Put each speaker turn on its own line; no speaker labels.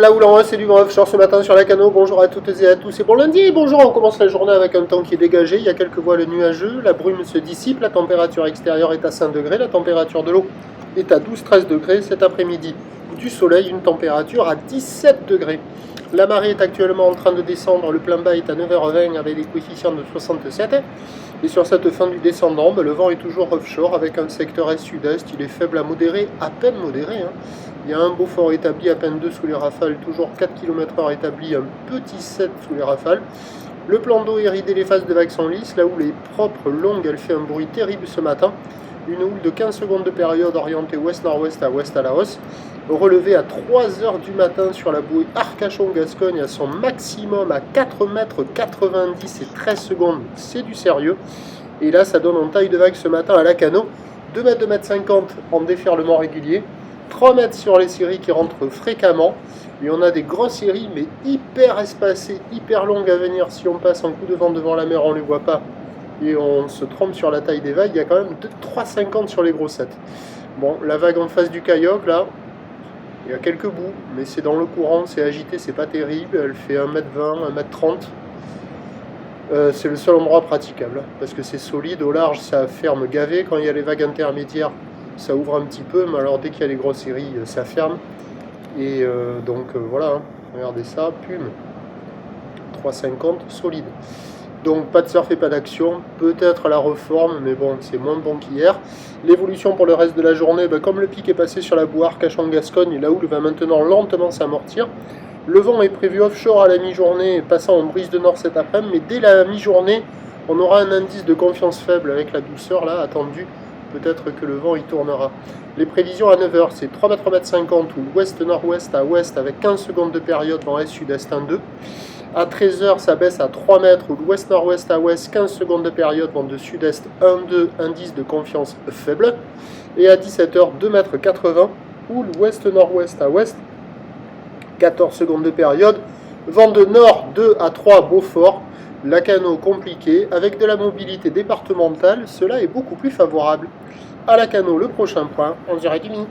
Nicolas Houlan, c'est du vent offshore ce matin sur la Cano. Bonjour à toutes et à tous, c'est bon lundi. Bonjour, on commence la journée avec un temps qui est dégagé. Il y a quelques voiles nuageux, la brume se dissipe, la température extérieure est à 5 degrés, la température de l'eau est à 12-13 degrés. Cet après-midi, du soleil, une température à 17 degrés. La marée est actuellement en train de descendre, le plein bas est à 9h20 avec des coefficients de 67. Et sur cette fin du descendant, le vent est toujours offshore avec un secteur est-sud-est, il est faible à modéré, à peine modéré. Il y a un Beaufort établi, à peine 2 sous les rafales, toujours 4 km/h établi, un petit 7 sous les rafales. Le plan d'eau est ridé, les phases de vagues sont lisses, la houle est propre, longue, elle fait un bruit terrible ce matin. Une houle de 15 secondes de période orientée ouest-nord-ouest à ouest à la hausse. Relevé à 3h du matin sur la bouée Arcachon-Gascogne à son maximum à 4,90 m et 13 secondes, c'est du sérieux. Et là, ça donne en taille de vague ce matin à la Cano, 2 m, 2,50 m en déferlement régulier, 3 mètres sur les séries qui rentrent fréquemment. Et on a des grosses séries, mais hyper espacées, hyper longues à venir. Si on passe un coup de vent devant la mer, on ne les voit pas. Et on se trompe sur la taille des vagues, il y a quand même 3,50 sur les grossettes. Bon, la vague en face du kayak, là, il y a quelques bouts, mais c'est dans le courant, c'est agité, c'est pas terrible. Elle fait 1,20 m, 1,30 m. C'est le seul endroit praticable, parce que c'est solide. Au large, ça ferme gavé. Quand il y a les vagues intermédiaires, ça ouvre un petit peu, mais alors dès qu'il y a les grosses séries, ça ferme. Et voilà, regardez ça, Pume, 3,50, solide. Donc pas de surf et pas d'action, peut-être la reforme, mais bon, c'est moins bon qu'hier. L'évolution pour le reste de la journée, comme le pic est passé sur la bouée Arcachon-Gascogne, la houle va maintenant lentement s'amortir. Le vent est prévu offshore à la mi-journée, passant en brise de nord cet après-midi, mais dès la mi-journée, on aura un indice de confiance faible avec la douceur là attendue. Peut-être que le vent y tournera. Les prévisions à 9h, c'est 3 m, 3,50 m ou ouest-nord-ouest à ouest avec 15 secondes de période, vent est-sud-est 1,2 m. À 13h, ça baisse à 3 mètres ou l'ouest-nord-ouest à ouest, 15 secondes de période, vent de sud-est 1,2, indice de confiance faible. Et à 17h, 2 m 80 ou l'ouest-nord-ouest à ouest, 14 secondes de période, vent de nord 2 à 3 Beaufort. La Cano compliquée, avec de la mobilité départementale, cela est beaucoup plus favorable. À la Cano, le prochain point, on dirait du midi.